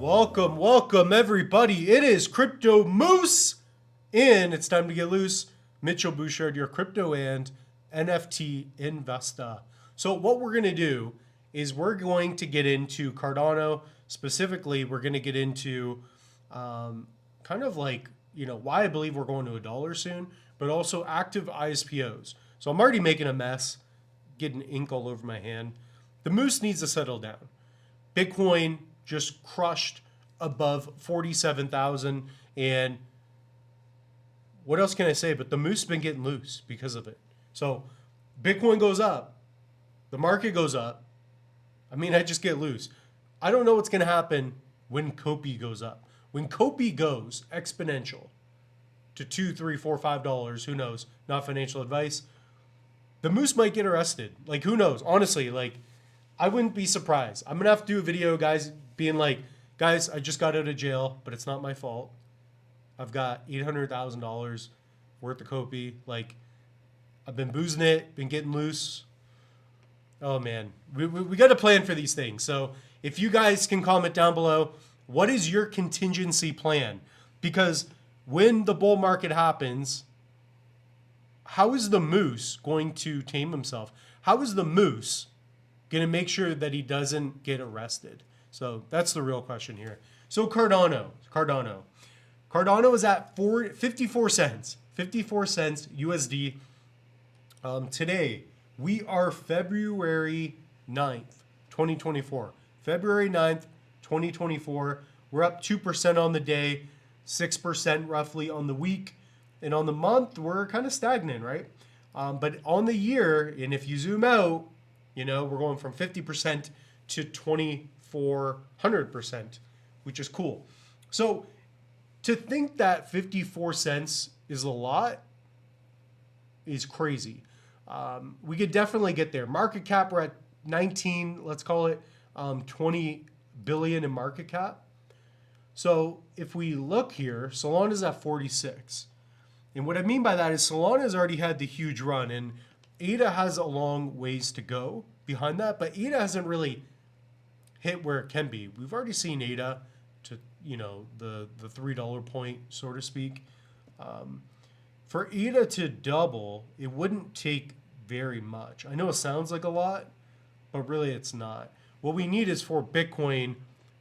Welcome everybody. It is Crypto Moose, and it's time to get loose. Mitchell Bouchard, your crypto and NFT investor. So what we're going to do is we're going to get into Cardano. Specifically, we're going to get into kind of like, why I believe we're going to $1 soon, but also active ISPOs. So I'm already making a mess, getting ink all over my hand. The Moose needs to settle down. Bitcoin just crushed above 47,000, and what else can I say? But the Moose has been getting loose because of it. So Bitcoin goes up, the market goes up. I just get loose. I don't know what's going to happen when Kopi goes up. When Kopi goes exponential to $2, $3, $4, $5, who knows? Not financial advice. The Moose might get arrested. Like, who knows? Honestly, I wouldn't be surprised. I'm going to have to do a video, guys, being like, guys, I just got out of jail, but it's not my fault. I've got $800,000 worth of Kopi. I've been boozing it, been getting loose. Oh, man. We got to plan for these things. So if you guys can comment down below, what is your contingency plan? Because when the bull market happens, how is the Moose going to tame himself? How is the Moose going to make sure that he doesn't get arrested? So that's the real question here. So Cardano is at 54 cents USD. Today, we are February 9th, 2024. February 9th, 2024. We're up 2% on the day, 6% roughly on the week. And on the month, we're kind of stagnant, right? But on the year, and if you zoom out, we're going from 50% to 2,400%, which is cool. So to think that 54 cents is a lot is crazy. We could definitely get there. Market cap, we're at 19, let's call it 20 billion in market cap. So if we look here, Solana's at 46. And what I mean by that is Solana's already had the huge run, and ADA has a long ways to go behind that, but ADA hasn't really hit where it can be. We've already seen ADA to, the $3 point, so to speak. For ADA to double, it wouldn't take very much. I know it sounds like a lot, but really it's not. What we need is for Bitcoin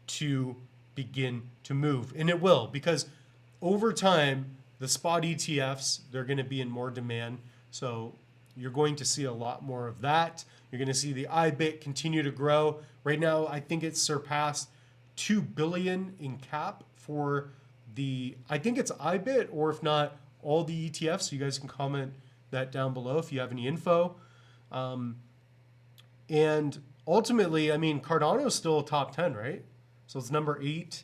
to begin to move, and it will, because over time, the spot ETFs, they're going to be in more demand. So you're going to see a lot more of that. You're going to see the IBIT continue to grow. Right now, I think it's surpassed 2 billion in cap for I think it's IBIT, or if not, all the ETFs. So you guys can comment that down below if you have any info. And ultimately, Cardano is still a top 10, right? So it's number 8.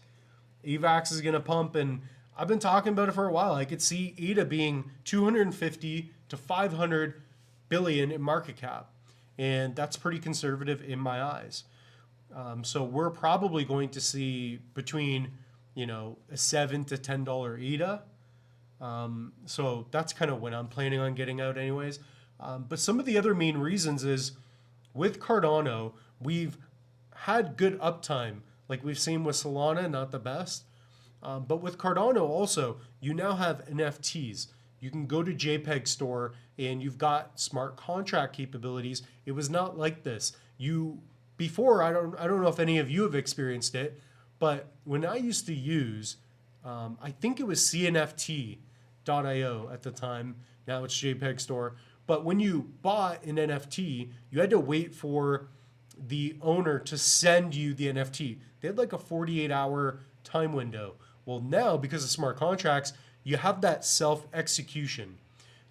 AVAX is going to pump, and I've been talking about it for a while. I could see ADA being 250 to 500 billion in market cap. And that's pretty conservative in my eyes. So we're probably going to see between, a $7 to $10 ADA. So that's kind of when I'm planning on getting out anyways. But some of the other main reasons is with Cardano, we've had good uptime. Like we've seen with Solana, not the best. But with Cardano also, you now have NFTs. You can go to JPEG store and you've got smart contract capabilities. It was not like this. Before, I don't know if any of you have experienced it, but when I used to use, I think it was CNFT.io at the time. Now it's JPEG store. But when you bought an NFT, you had to wait for the owner to send you the NFT. They had like a 48-hour time window. Well, now, because of smart contracts, you have that self-execution.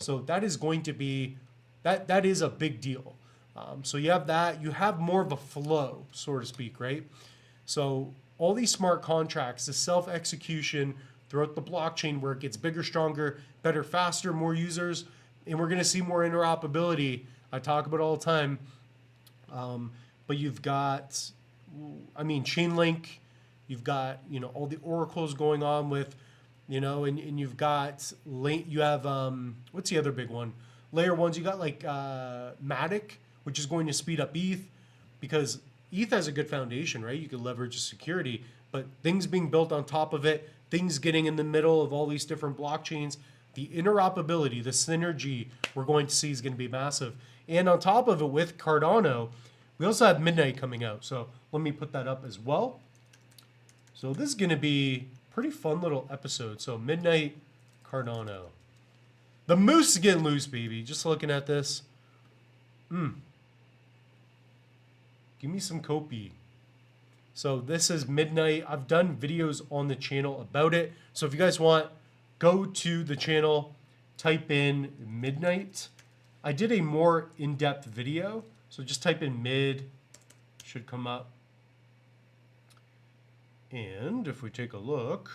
So that is going to be, that is a big deal. So you have that. You have more of a flow, so to speak, right? So all these smart contracts, the self-execution throughout the blockchain where it gets bigger, stronger, better, faster, more users, and we're going to see more interoperability. I talk about it all the time. But you've got, Chainlink. You've got, all the oracles going on with, and you've got, you have, what's the other big one? Layer ones, you got like Matic, which is going to speed up ETH, because ETH has a good foundation, right? You can leverage security, but things being built on top of it, things getting in the middle of all these different blockchains, the interoperability, the synergy we're going to see is going to be massive. And on top of it, with Cardano, we also have Midnight coming out. So let me put that up as well. So this is going to be a pretty fun little episode. So Midnight, Cardano. The moose is getting loose, baby. Just looking at this. Give me some Kopi. So this is Midnight. I've done videos on the channel about it. So if you guys want, go to the channel, type in Midnight. I did a more in-depth video. So just type in mid, should come up. And if we take a look,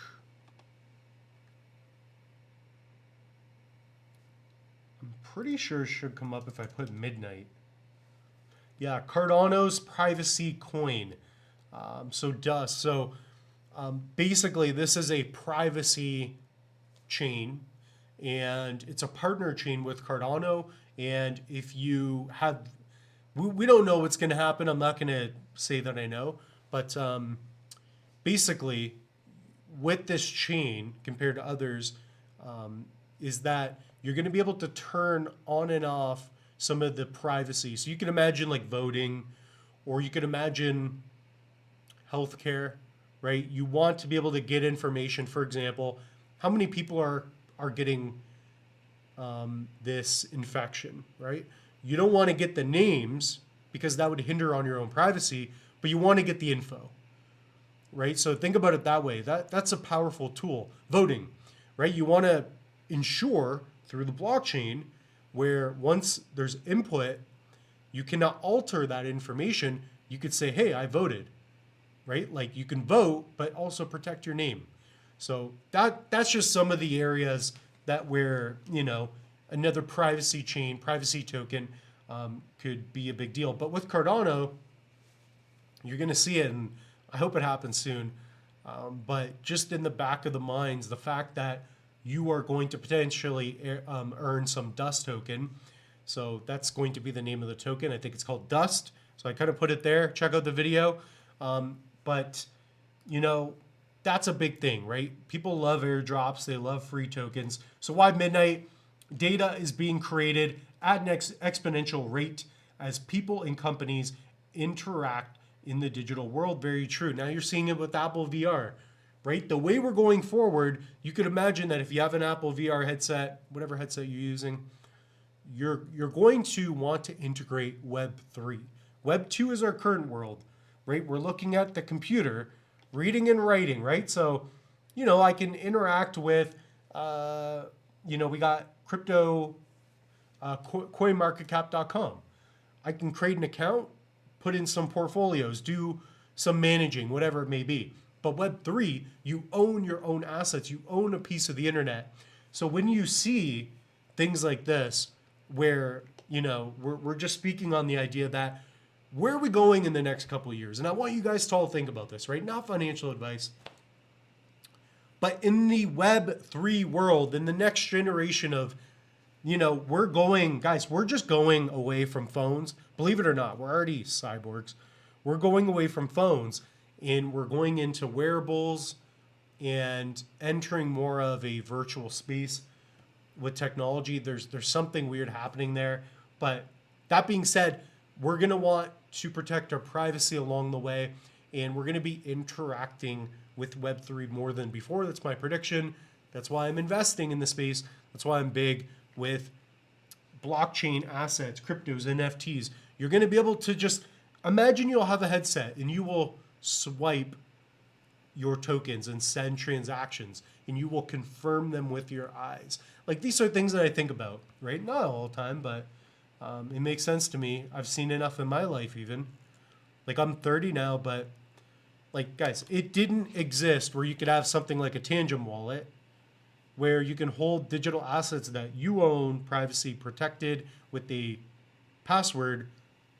I'm pretty sure it should come up if I put Midnight. Yeah, Cardano's privacy coin. So Dust. So basically, this is a privacy chain, and it's a partner chain with Cardano. And if you have, we don't know what's going to happen. I'm not going to say that I know, but basically, with this chain compared to others, is that you're going to be able to turn on and off some of the privacy. So you can imagine like voting, or you could imagine healthcare, right? You want to be able to get information. For example, how many people are getting this infection, right? You don't want to get the names because that would hinder on your own privacy, but you want to get the info, right? So think about it that way. That's a powerful tool. Voting, right? You want to ensure through the blockchain where once there's input, you cannot alter that information. You could say, hey, I voted, right? Like you can vote, but also protect your name. So that's just some of the areas that where, another privacy chain, privacy token could be a big deal. But with Cardano, you're going to see it, and I hope it happens soon. But just in the back of the minds, the fact that you are going to potentially earn some Dust token. So that's going to be the name of the token. I think it's called Dust. So I kind of put it there. Check out the video. But, that's a big thing, right? People love airdrops. They love free tokens. So why Midnight? Data is being created at an exponential rate as people and companies interact in the digital world. Very true. Now you're seeing it with Apple VR, right? The way we're going forward, you could imagine that if you have an Apple VR headset, whatever headset you're using, you're going to want to integrate Web 3. Web 2 is our current world, right? We're looking at the computer, reading and writing, right? So, I can interact with, we got crypto, coinmarketcap.com. I can create an account, put in some portfolios, do some managing, whatever it may be. But Web3, you own your own assets. You own a piece of the internet. So when you see things like this, where, we're just speaking on the idea that where are we going in the next couple of years? And I want you guys to all think about this, right? Not financial advice. But in the Web3 world, in the next generation of, we're just going away from phones. Believe it or not, we're already cyborgs. We're going away from phones, and we're going into wearables and entering more of a virtual space with technology. There's something weird happening there. But that being said, we're going to want to protect our privacy along the way, and we're going to be interacting with Web3 more than before. That's my prediction. That's why I'm investing in the space. That's why I'm big with blockchain assets, cryptos, NFTs. You're going to be able to just imagine you'll have a headset and you will swipe your tokens and send transactions, and you will confirm them with your eyes. Like, these are things that I think about, right? Not all the time, but it makes sense to me. I've seen enough in my life even. Like, I'm 30 now, but like, guys, it didn't exist where you could have something like a Tangent wallet where you can hold digital assets that you own, privacy protected with a password,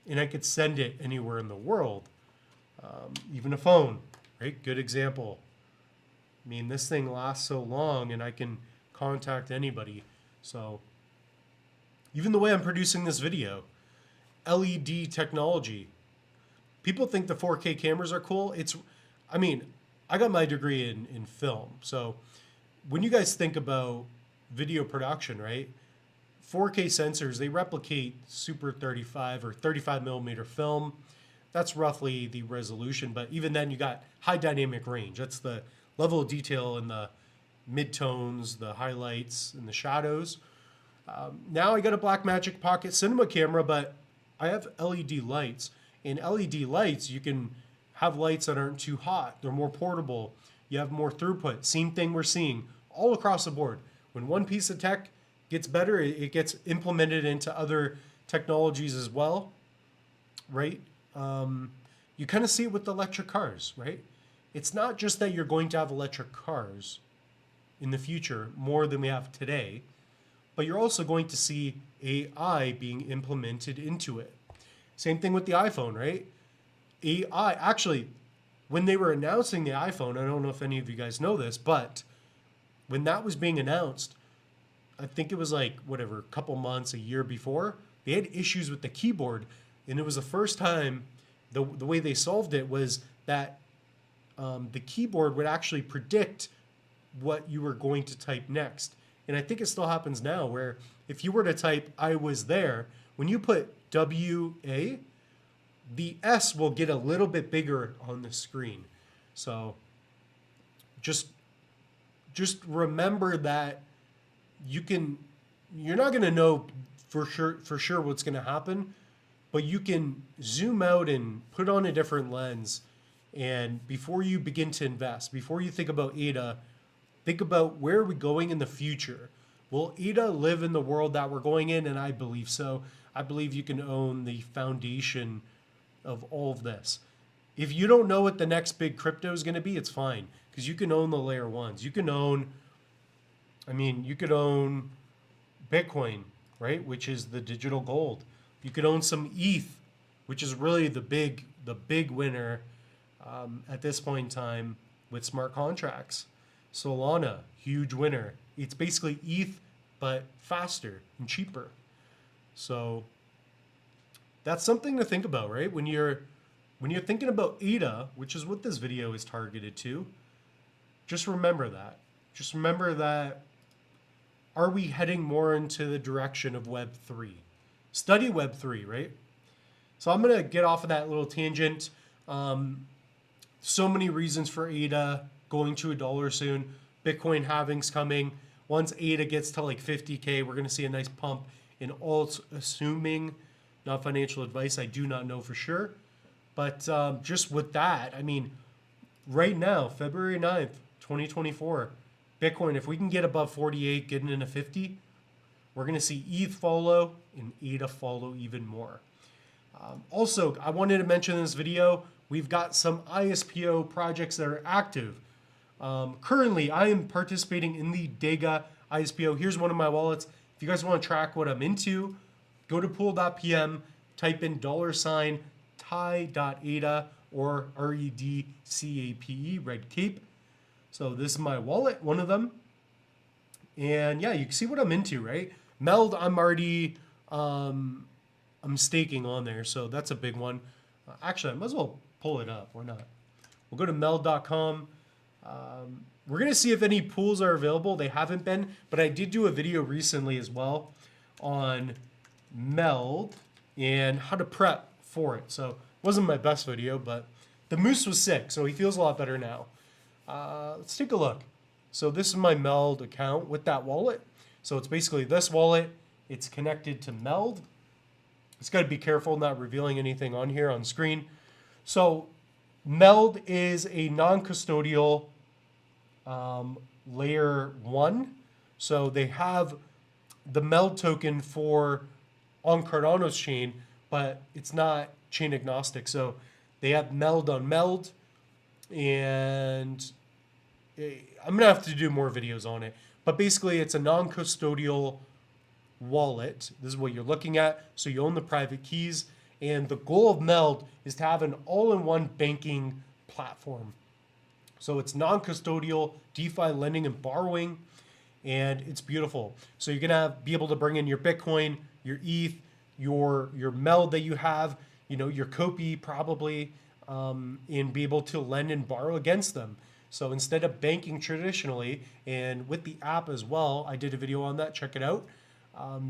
and I could send it anywhere in the world. Even a phone, right? Good example. I mean, this thing lasts so long and I can contact anybody. So even the way I'm producing this video, LED technology. People think the 4K cameras are cool. I got my degree in film. So when you guys think about video production, right? 4K sensors, they replicate Super 35 or 35 millimeter film. That's roughly the resolution, but even then you got high dynamic range. That's the level of detail in the midtones, the highlights, and the shadows. Now I got a Blackmagic Pocket Cinema camera, but I have LED lights. In LED lights, you can have lights that aren't too hot. They're more portable. You have more throughput. Same thing we're seeing all across the board. When one piece of tech gets better, it gets implemented into other technologies as well, right? You kind of see it with electric cars, right? It's not just that you're going to have electric cars in the future more than we have today, but you're also going to see AI being implemented into it. Same thing with the iPhone, right? AI, actually, when they were announcing the iPhone, I don't know if any of you guys know this, but when that was being announced, I think it was like, whatever, a couple months, a year before, they had issues with the keyboard. And it was the first time, the way they solved it was that the keyboard would actually predict what you were going to type next. And I think it still happens now, where if you were to type "I was there," when you put WA, the S will get a little bit bigger on the screen. So just remember that you're not going to know for sure what's going to happen, but you can zoom out and put on a different lens. And before you begin to invest, before you think about ADA, think about where are we going in the future. Will ADA live in the world that we're going in? And I believe so. I believe you can own the foundation of all of this. If you don't know what the next big crypto is going to be, it's fine, because you can own the layer ones. You could own Bitcoin, right? Which is the digital gold. You could own some ETH, which is really the big winner at this point in time with smart contracts. Solana, huge winner. It's basically ETH, but faster and cheaper. So that's something to think about, right? When you're thinking about ADA, which is what this video is targeted to, just remember that. Just remember that, are we heading more into the direction of Web3? Study Web3, right? So I'm going to get off of that little tangent. So many reasons for ADA going to $1 soon. Bitcoin halving's coming. Once ADA gets to like 50K, we're going to see a nice pump in alts, assuming, not financial advice, I do not know for sure. But just with that, I mean, right now, February 9th, 2024, Bitcoin, if we can get above 48, getting into 50, we're going to see ETH follow and ADA follow even more. Also, I wanted to mention in this video, we've got some ISPO projects that are active. Currently, I am participating in the Dega ISPO. Here's one of my wallets. If you guys want to track what I'm into, go to pool.pm, type in $TI.ADA or REDCAPE, Red Cape. So this is my wallet, one of them. And yeah, you can see what I'm into, right? Meld, I'm already, I'm staking on there. So that's a big one. Actually, I might as well pull it up. Why not? We'll go to meld.com. We're going to see if any pools are available. They haven't been, but I did do a video recently as well on Meld and how to prep for it. So it wasn't my best video, but the moose was sick, so he feels a lot better now. Let's take a look. So this is my Meld account with that wallet. So it's basically this wallet. It's connected to Meld. It's got to be careful not revealing anything on here on screen. So Meld is a non-custodial layer 1. So they have the Meld token for on Cardano's chain, but it's not chain agnostic. So they have Meld on Meld, and I'm going to have to do more videos on it. But basically, it's a non-custodial wallet. This is what you're looking at. So you own the private keys. And the goal of Meld is to have an all-in-one banking platform. So it's non-custodial, DeFi lending and borrowing, and it's beautiful. So you're gonna be able to bring in your Bitcoin, your ETH, your Meld that you have, your Kopi probably, and be able to lend and borrow against them. So instead of banking traditionally, and with the app as well, I did a video on that, check it out.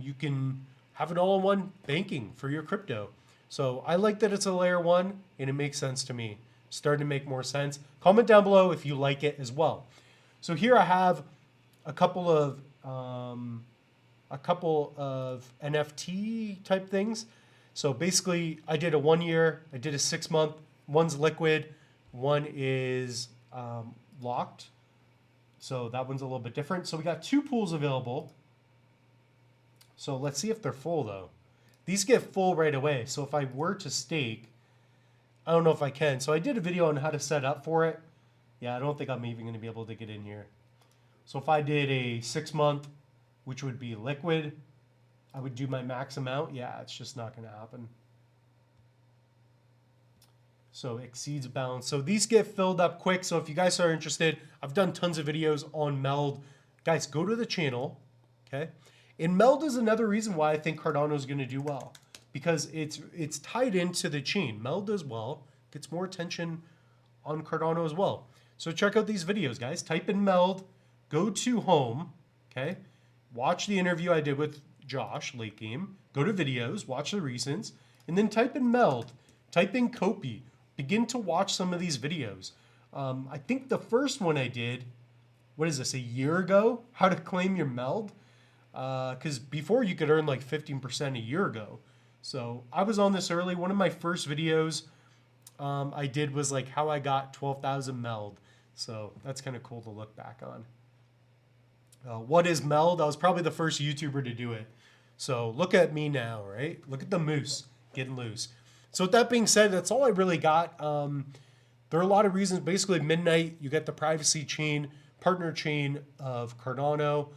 You can have an all-in-one banking for your crypto. So I like that it's a layer one, and it makes sense to me. Starting to make more sense. Comment down below if you like it as well. So here I have a couple of NFT type things. So basically, I did a 1 year, I did a 6 month. One's liquid, one is locked. So that one's a little bit different. So we got 2 pools available. So let's see if they're full though. These get full right away. So if I were to stake, I don't know if I can. So I did a video on how to set up for it. Yeah, I don't think I'm even going to be able to get in here. So if I did a 6 month, which would be liquid, I would do my max amount. Yeah, it's just not going to happen. So exceeds balance. So these get filled up quick. So if you guys are interested, I've done tons of videos on Meld. Guys, go to the channel, okay? And Meld is another reason why I think Cardano is going to do well, because it's tied into the chain. Meld as well gets more attention on Cardano as well. So check out these videos, guys. Type in Meld, go to home, okay? Watch the interview I did with Josh, late game. Go to videos, watch the recents, and then type in Meld, type in Copy. Begin to watch some of these videos. I think the first one I did, what is this, a year ago? How to claim your Meld? Because before you could earn like 15% a year ago. So I was on this early. One of my first videos I did was like how I got 12,000 Meld. So that's kind of cool to look back on. What is Meld? I was probably the first YouTuber to do it. So look at me now, right? Look at the moose getting loose. So with that being said, that's all I really got. There are a lot of reasons. Basically, midnight, you get the privacy chain, partner chain of Cardano.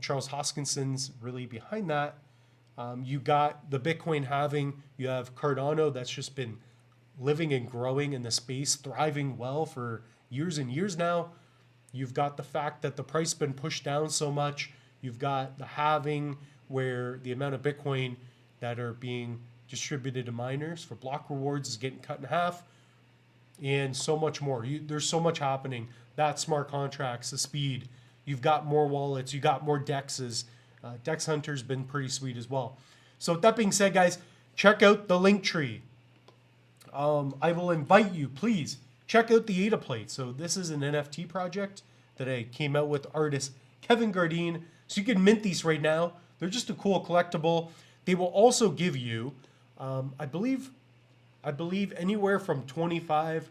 Charles Hoskinson's really behind that. You got the Bitcoin halving. You have Cardano that's just been living and growing in the space, thriving well for years and years now. You've got the fact that the price has been pushed down so much. You've got the halving, where the amount of Bitcoin that are being distributed to miners for block rewards is getting cut in half, and so much more. There's so much happening. That smart contracts, the speed. You've got more wallets. You got more dexes. Dex Hunter's been pretty sweet as well. So with that being said, guys, check out the link tree. I will invite you, please, check out the ADA plate. So this is an NFT project that I came out with artist Kevin Gardine. So you can mint these right now. They're just a cool collectible. They will also give you, I believe anywhere from 25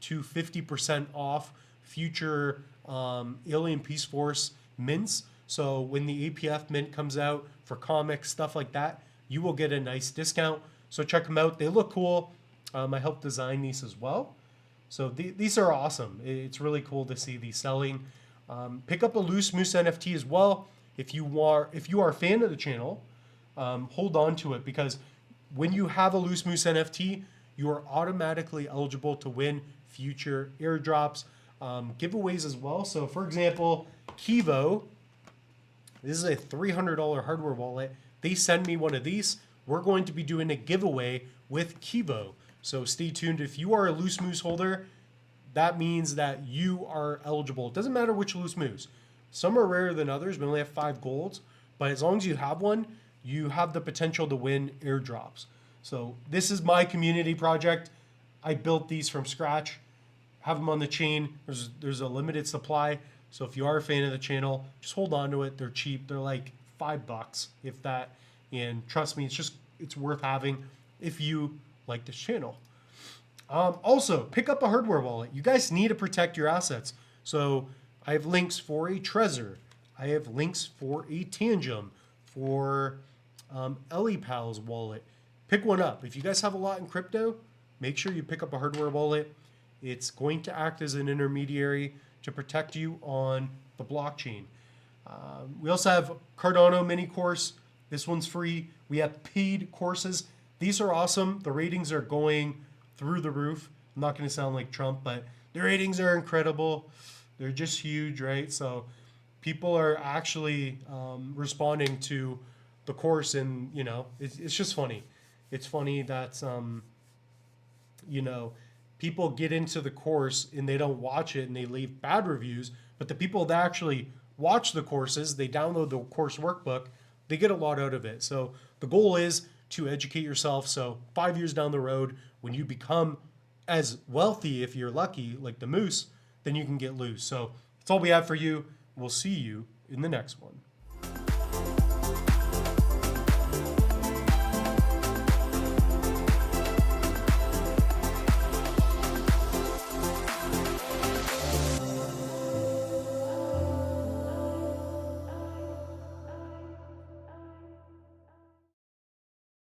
to 50% off future Alien Peace Force mints. So when the APF mint comes out for comics, stuff like that, you will get a nice discount. So check them out. They look cool. I helped design these as well. So these are awesome. It's really cool to see these selling. Pick up a Loose Moose NFT as well. If you are a fan of the channel, hold on to it, because when you have a Loose Moose NFT, you are automatically eligible to win future airdrops, giveaways as well. So for example, Kivo, this is a $300 hardware wallet. They send me one of these. We're going to be doing a giveaway with Kivo. So stay tuned. If you are a Loose Moose holder, that means that you are eligible. It doesn't matter which Loose Moose. Some are rarer than others. We only have 5 golds. But as long as you have one, you have the potential to win airdrops. So this is my community project. I built these from scratch. Have them on the chain. There's a limited supply. So if you are a fan of the channel, just hold on to it. They're cheap. They're like $5, if that. And trust me, it's worth having if you like this channel. Also, pick up a hardware wallet. You guys need to protect your assets. So I have links for a Trezor. I have links for a Tangem, for Elipal's wallet. Pick one up. If you guys have a lot in crypto, make sure you pick up a hardware wallet. It's going to act as an intermediary to protect you on the blockchain. We also have Cardano mini course. This one's free. We have paid courses. These are awesome. The ratings are going through the roof. I'm not going to sound like Trump, but the ratings are incredible. They're just huge, right? So people are actually responding to the course, and it's just funny. It's funny that people get into the course and they don't watch it and they leave bad reviews. But the people that actually watch the courses, they download the course workbook, they get a lot out of it. So the goal is to educate yourself. So 5 years down the road, when you become as wealthy, if you're lucky, like the moose, then you can get loose. So that's all we have for you. We'll see you in the next one.